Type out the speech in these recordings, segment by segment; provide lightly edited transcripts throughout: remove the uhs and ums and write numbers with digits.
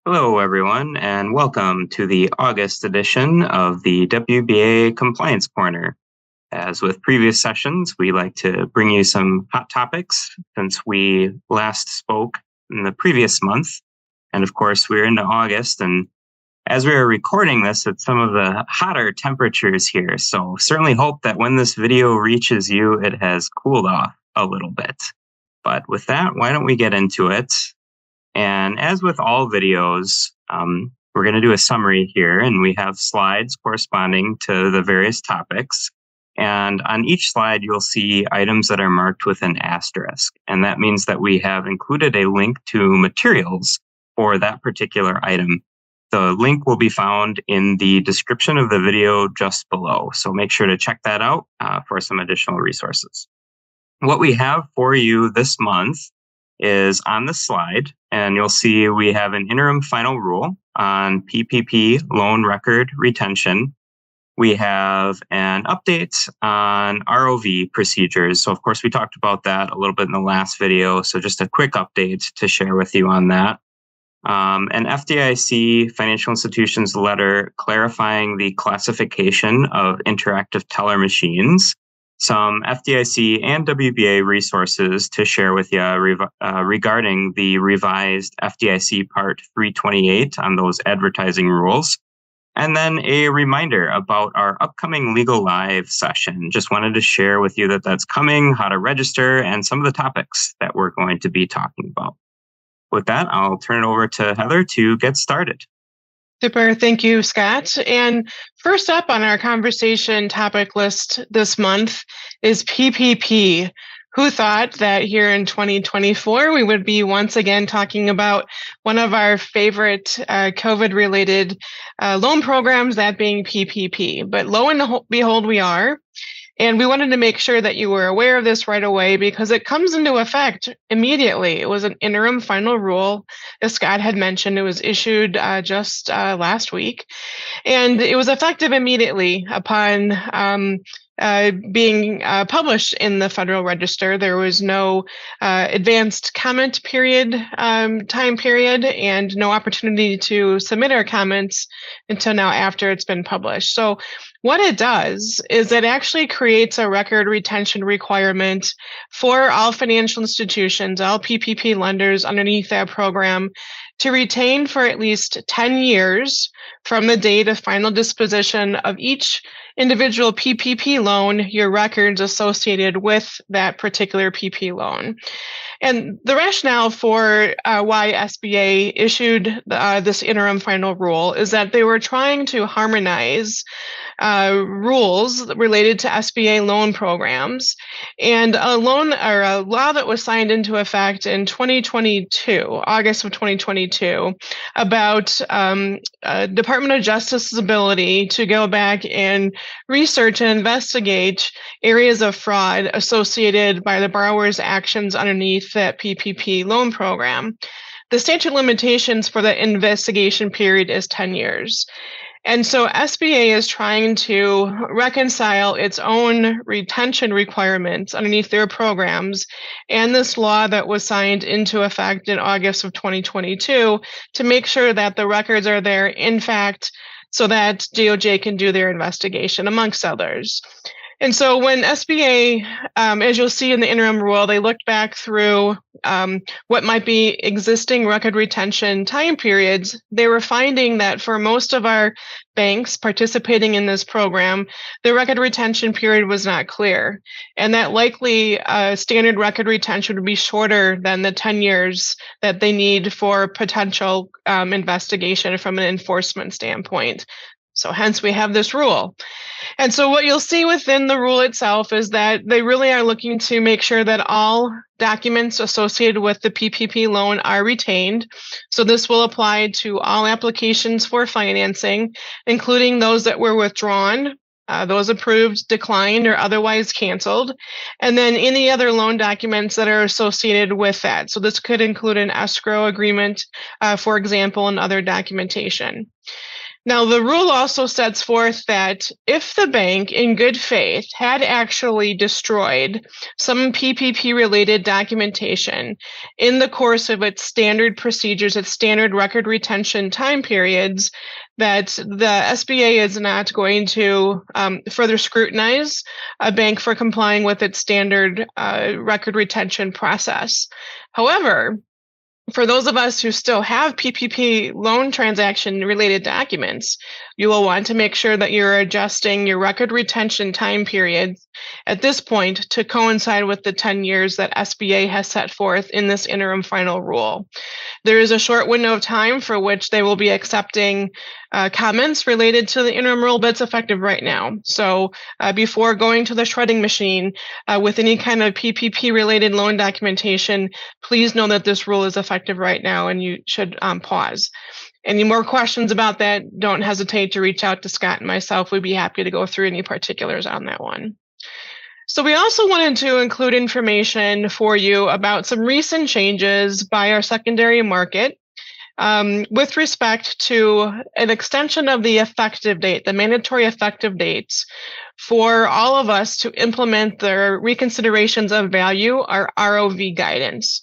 Hello, everyone, and welcome to the August edition of the WBA Compliance Corner. As with previous sessions, we like to bring you some hot topics since we last spoke in the previous month. And of course, we're into August, and as we are recording this, it's some of the hotter temperatures here. So certainly hope that when this video reaches you, it has cooled off a little bit. But with that, why don't we get into it? And as with all videos, we're going to do a summary here, and we have slides corresponding to the various topics. And on each slide, you'll see items that are marked with an asterisk. And that means that we have included a link to materials for that particular item. The link will be found in the description of the video just below. So make sure to check that out for some additional resources. What we have for you this month is on the slide, and you'll see we have an interim final rule on PPP loan record retention. We have an update on ROV procedures. So of course, we talked about that a little bit in the last video. So just a quick update to share with you on that. An FDIC financial institutions letter clarifying the classification of interactive teller machines. Some FDIC and WBA resources to share with you regarding the revised FDIC Part 328 on those advertising rules. And then a reminder about our upcoming Legal Live session. Just wanted to share with you that that's coming, how to register, and some of the topics that we're going to be talking about. With that, I'll turn it over to Heather to get started. Super. Thank you, Scott. And first up on our conversation topic list this month is PPP. Who thought that here in 2024, we would be once again talking about one of our favorite COVID-related loan programs, that being PPP. But lo and behold, we are. And we wanted to make sure that you were aware of this right away because it comes into effect immediately. It was an interim final rule, as Scott had mentioned. It was issued just last week, and it was effective immediately upon being published in the Federal Register. There was no advanced comment period, time period, and no opportunity to submit our comments until now after it's been published. So what it does is it actually creates a record retention requirement for all financial institutions, all PPP lenders underneath that program, to retain for at least 10 years from the date of final disposition of each individual PPP loan, your records associated with that particular PP loan. And the rationale for why SBA issued this interim final rule is that they were trying to harmonize rules related to SBA loan programs, and a law that was signed into effect in 2022, August of 2022, about Department of Justice's ability to go back and research and investigate areas of fraud associated by the borrower's actions underneath that PPP loan program. The statute of limitations for the investigation period is 10 years. And so SBA is trying to reconcile its own retention requirements underneath their programs and this law that was signed into effect in August of 2022 to make sure that the records are there, in fact, so that DOJ can do their investigation, amongst others. And so when SBA, as you'll see in the interim rule, they looked back through what might be existing record retention time periods, they were finding that for most of our banks participating in this program, the record retention period was not clear. And that likely standard record retention would be shorter than the 10 years that they need for potential investigation from an enforcement standpoint. So hence we have this rule. And so what you'll see within the rule itself is that they really are looking to make sure that all documents associated with the PPP loan are retained. So this will apply to all applications for financing, including those that were withdrawn, those approved, declined, or otherwise canceled, and then any other loan documents that are associated with that. So this could include an escrow agreement, for example, and other documentation. Now, the rule also sets forth that if the bank, in good faith, had actually destroyed some PPP-related documentation in the course of its standard procedures, its standard record retention time periods, that the SBA is not going to further scrutinize a bank for complying with its standard record retention process. However, for those of us who still have PPP loan transaction related documents, you will want to make sure that you're adjusting your record retention time period at this point to coincide with the 10 years that SBA has set forth in this interim final rule. There is a short window of time for which they will be accepting comments related to the interim rule, but it's effective right now. So before going to the shredding machine with any kind of PPP related loan documentation, please know that this rule is effective right now and you should pause. Any more questions about that, don't hesitate to reach out to Scott and myself. We'd be happy to go through any particulars on that one. So we also wanted to include information for you about some recent changes by our secondary market with respect to an extension of the effective date, the mandatory effective dates for all of us to implement the reconsiderations of value, our ROV guidance.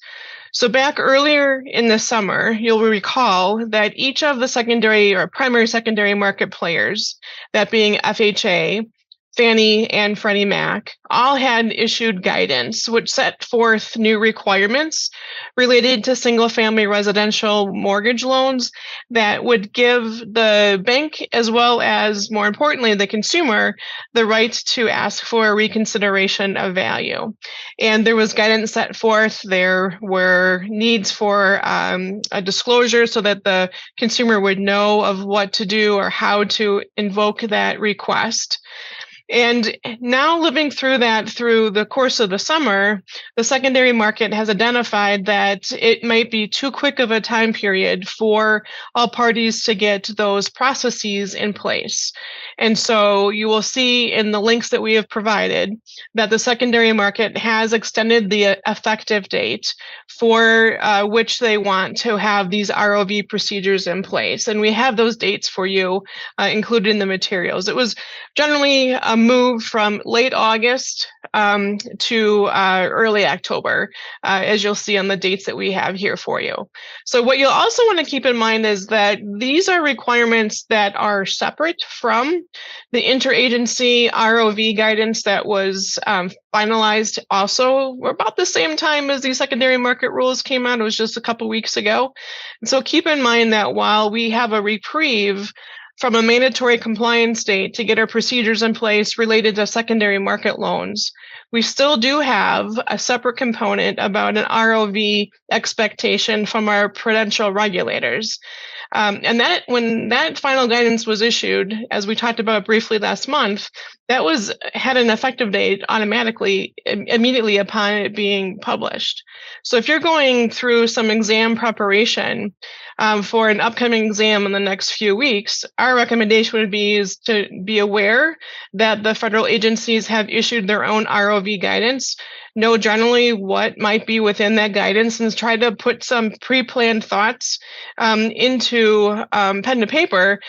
So back earlier in the summer, you'll recall that each of the secondary or primary secondary market players, that being FHA, Fannie and Freddie Mac, all had issued guidance which set forth new requirements related to single-family residential mortgage loans that would give the bank, as well as, more importantly, the consumer, the right to ask for a reconsideration of value. And there was guidance set forth. There were needs for a disclosure so that the consumer would know of what to do or how to invoke that request. And now living through that through the course of the summer, the secondary market has identified that it might be too quick of a time period for all parties to get those processes in place. And so you will see in the links that we have provided that the secondary market has extended the effective date for which they want to have these ROV procedures in place. And we have those dates for you included in the materials. It was generally a move from late August to early October, as you'll see on the dates that we have here for you. So what you'll also want to keep in mind is that these are requirements that are separate from the interagency ROV guidance that was finalized also about the same time as the secondary market rules came out. It was just a couple weeks ago. And so keep in mind that while we have a reprieve from a mandatory compliance date to get our procedures in place related to secondary market loans, we still do have a separate component about an ROV expectation from our prudential regulators. And that when that final guidance was issued, as we talked about briefly last month, that had an effective date automatically, immediately upon it being published. So if you're going through some exam preparation for an upcoming exam in the next few weeks, our recommendation would be is to be aware that the federal agencies have issued their own ROV guidance. Know generally what might be within that guidance and try to put some pre-planned thoughts into pen to paper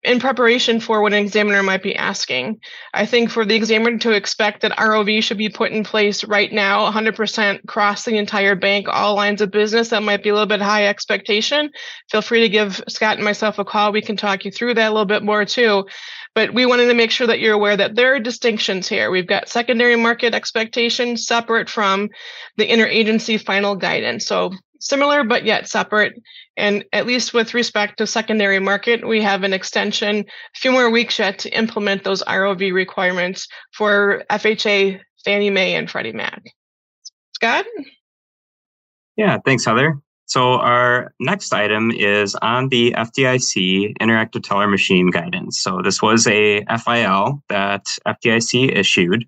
in preparation for what an examiner might be asking. I think for the examiner to expect that ROV should be put in place right now, 100% across the entire bank, all lines of business, that might be a little bit high expectation. Feel free to give Scott and myself a call. We can talk you through that a little bit more too. But we wanted to make sure that you're aware that there are distinctions here. We've got secondary market expectations separate from the interagency final guidance. So similar, but yet separate. And at least with respect to secondary market, we have an extension, a few more weeks yet to implement those ROV requirements for FHA, Fannie Mae, and Freddie Mac. Scott? Yeah, thanks, Heather. So our next item is on the FDIC Interactive Teller Machine Guidance. So this was a FIL that FDIC issued.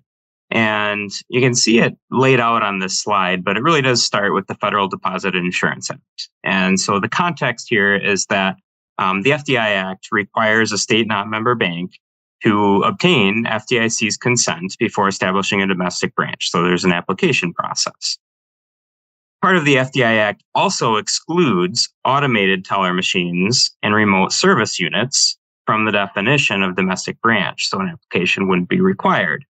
And you can see it laid out on this slide, but it really does start with the Federal Deposit Insurance Act. And so the context here is that the FDI Act requires a state non-member bank to obtain FDIC's consent before establishing a domestic branch. So there's an application process. Part of the FDI Act also excludes automated teller machines and remote service units from the definition of domestic branch, so an application wouldn't be required.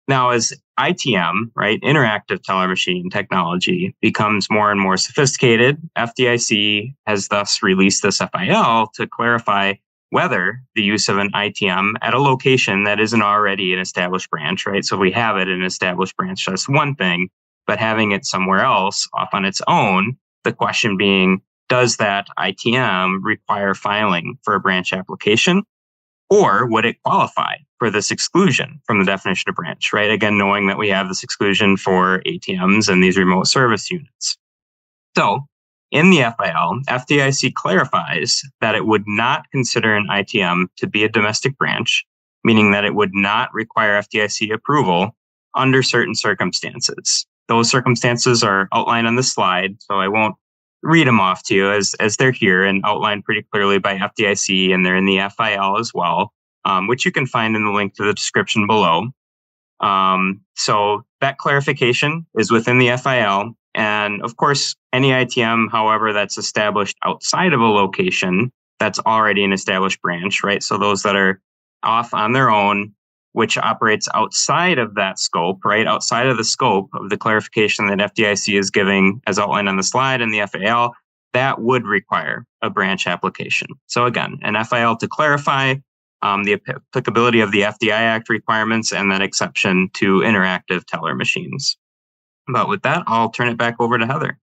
Now, as ITM, right, interactive teller machine technology, becomes more and more sophisticated, FDIC has thus released this FIL to clarify whether the use of an ITM at a location that isn't already an established branch, right? So if we have it in an established branch, that's one thing, but having it somewhere else off on its own, the question being, does that ITM require filing for a branch application? Or would it qualify for this exclusion from the definition of branch, right? Again, knowing that we have this exclusion for ATMs and these remote service units. So in the FIL, FDIC clarifies that it would not consider an ITM to be a domestic branch, meaning that it would not require FDIC approval under certain circumstances. Those circumstances are outlined on the slide, so I won't read them off to you as they're here and outlined pretty clearly by FDIC, and they're in the FIL as well, which you can find in the link to the description below. So that clarification is within the FIL. And of course, any ITM, however, that's established outside of a location that's already an established branch, right? So those that are off on their own, which operates outside of that scope, right? Outside of the scope of the clarification that FDIC is giving as outlined on the slide in the FAL, that would require a branch application. So again, an FIL to clarify the applicability of the FDI Act requirements and that exception to interactive teller machines. But with that, I'll turn it back over to Heather.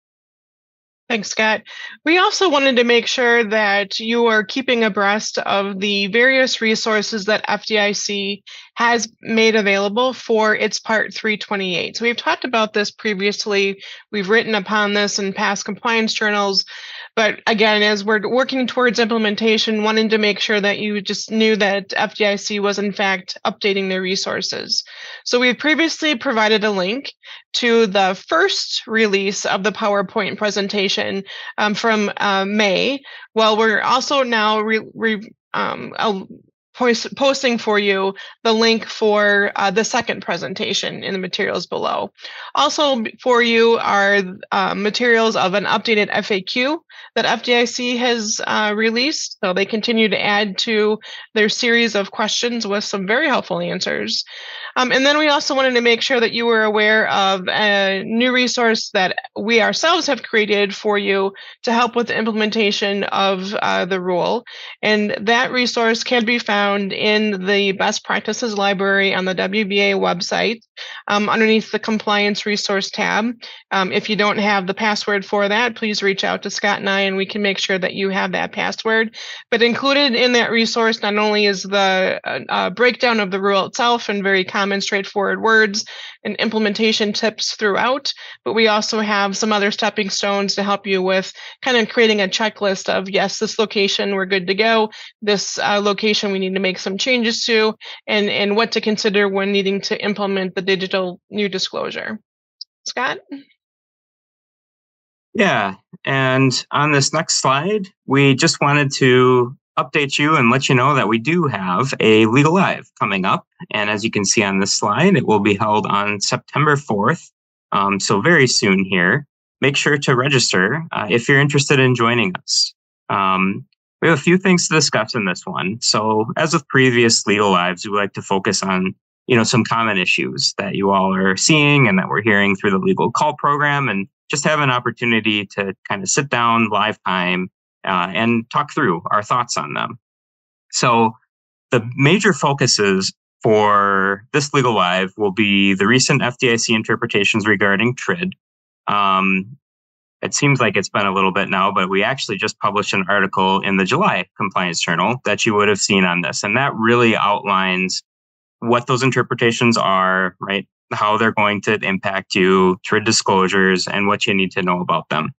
Thanks, Scott. We also wanted to make sure that you are keeping abreast of the various resources that FDIC has made available for its Part 328. So we've talked about this previously. We've written upon this in past compliance journals. But again, as we're working towards implementation, wanting to make sure that you just knew that FDIC was in fact updating their resources. So we previously provided a link to the first release of the PowerPoint presentation from May. Well, we're also now posting for you the link for the second presentation in the materials below. Also for you are materials of an updated FAQ that FDIC has released. So they continue to add to their series of questions with some very helpful answers. And then we also wanted to make sure that you were aware of a new resource that we ourselves have created for you to help with the implementation of the rule. And that resource can be found in the best practices library on the WBA website underneath the compliance resource tab. If you don't have the password for that, please reach out to Scott and I, and we can make sure that you have that password. But included in that resource not only is the breakdown of the rule itself in very common, straightforward words and implementation tips throughout, but we also have some other stepping stones to help you with kind of creating a checklist of, yes, this location, we're good to go. This location, we need to make some changes to, and what to consider when needing to implement the digital new disclosure. Scott? Yeah, and on this next slide, we just wanted to update you and let you know that we do have a Legal Live coming up. And as you can see on this slide, it will be held on September 4th. So very soon here. Make sure to register if you're interested in joining us. We have a few things to discuss in this one. So as with previous Legal Lives, we like to focus on some common issues that you all are seeing and that we're hearing through the legal call program, and just have an opportunity to kind of sit down live time and talk through our thoughts on them. So the major focuses for this Legal Live will be the recent FDIC interpretations regarding TRID. It seems like it's been a little bit now, but we actually just published an article in the July Compliance Journal that you would have seen on this. And that really outlines what those interpretations are, right? How they're going to impact you, TRID disclosures, and what you need to know about them.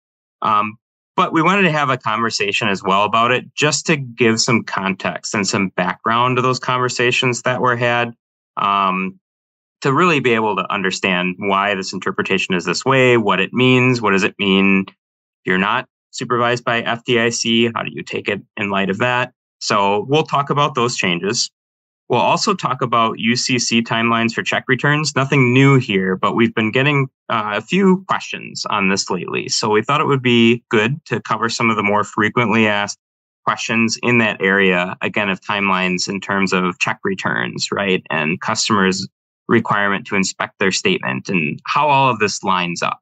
But we wanted to have a conversation as well about it, just to give some context and some background to those conversations that were had, to really be able to understand why this interpretation is this way, what it means, what does it mean if you're not supervised by FDIC, how do you take it in light of that? So we'll talk about those changes. We'll also talk about UCC timelines for check returns. Nothing new here, but we've been getting a few questions on this lately. So we thought it would be good to cover some of the more frequently asked questions in that area, again, of timelines in terms of check returns, right? And customers' requirement to inspect their statement and how all of this lines up.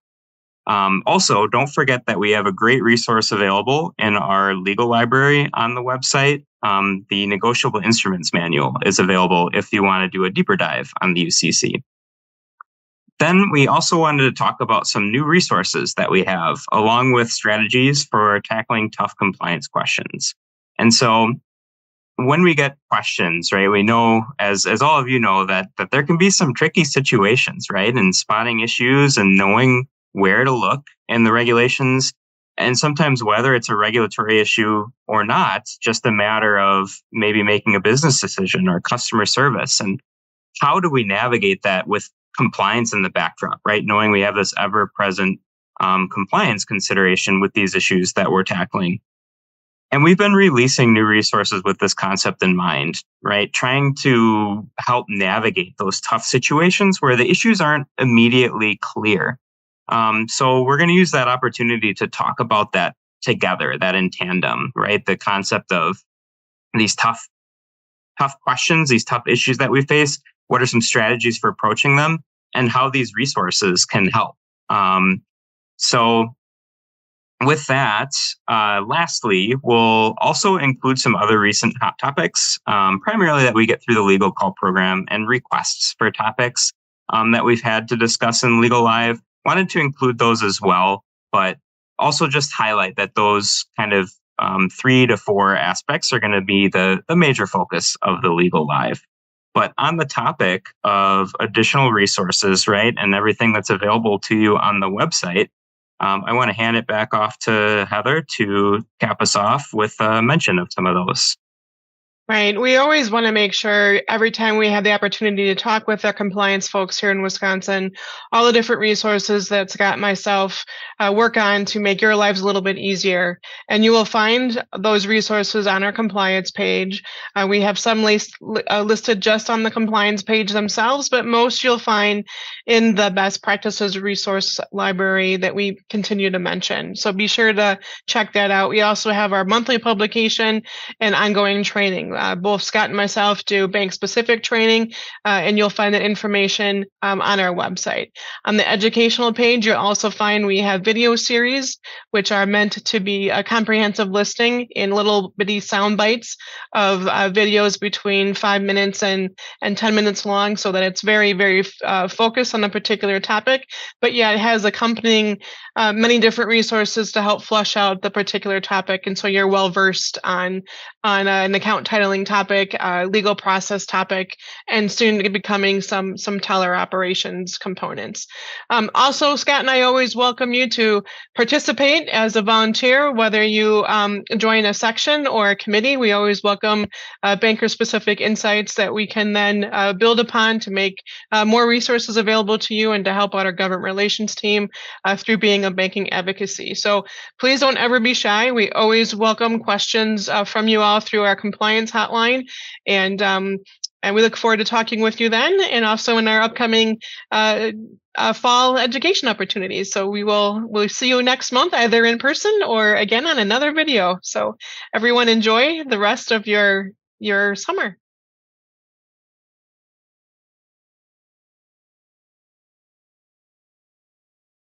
Also, don't forget that we have a great resource available in our legal library on the website. The Negotiable Instruments Manual is available if you want to do a deeper dive on the UCC. Then we also wanted to talk about some new resources that we have, along with strategies for tackling tough compliance questions. And so when we get questions, right, we know, as all of you know, that there can be some tricky situations, right, in spotting issues and knowing where to look in the regulations, and sometimes whether it's a regulatory issue or not, just a matter of maybe making a business decision or customer service. And how do we navigate that with compliance in the backdrop, right? Knowing we have this ever-present compliance consideration with these issues that we're tackling. And we've been releasing new resources with this concept in mind, right? Trying to help navigate those tough situations where the issues aren't immediately clear. So we're going to use that opportunity to talk about that together, that in tandem, right? The concept of these tough questions, these tough issues that we face. What are some strategies for approaching them, and how these resources can help? So with that, lastly, we'll also include some other recent hot topics, primarily that we get through the Legal Call program, and requests for topics that we've had to discuss in Legal Live. Wanted to include those as well, but also just highlight that those kind of 3 to 4 aspects are going to be the major focus of the Legal Live. But on the topic of additional resources, right, and everything that's available to you on the website, I want to hand it back off to Heather to cap us off with a mention of some of those. Right. We always want to make sure every time we have the opportunity to talk with our compliance folks here in Wisconsin, all the different resources that Scott and myself work on to make your lives a little bit easier. And you will find those resources on our compliance page. We have some listed just on the compliance page themselves, but most you'll find in the best practices resource library that we continue to mention. So be sure to check that out. We also have our monthly publication and ongoing training. Both Scott and myself do bank-specific training, and you'll find that information on our website. On the educational page, you'll also find we have video series, which are meant to be a comprehensive listing in little bitty sound bites of videos between 5 minutes and 10 minutes long, so that it's very, very focused on a particular topic. But yeah, it has accompanying many different resources to help flush out the particular topic, and so you're well versed on an account titling topic, legal process topic, and soon becoming some teller operations components. Also, Scott and I always welcome you to participate as a volunteer, whether you join a section or a committee. We always welcome banker-specific insights that we can then build upon to make more resources available to you and to help out our government relations team through being a banking advocacy. So please don't ever be shy. We always welcome questions from you all through our compliance hotline, and we look forward to talking with you then, and also in our upcoming fall education opportunities. So we'll see you next month, either in person or again on another video. So everyone enjoy the rest of your summer.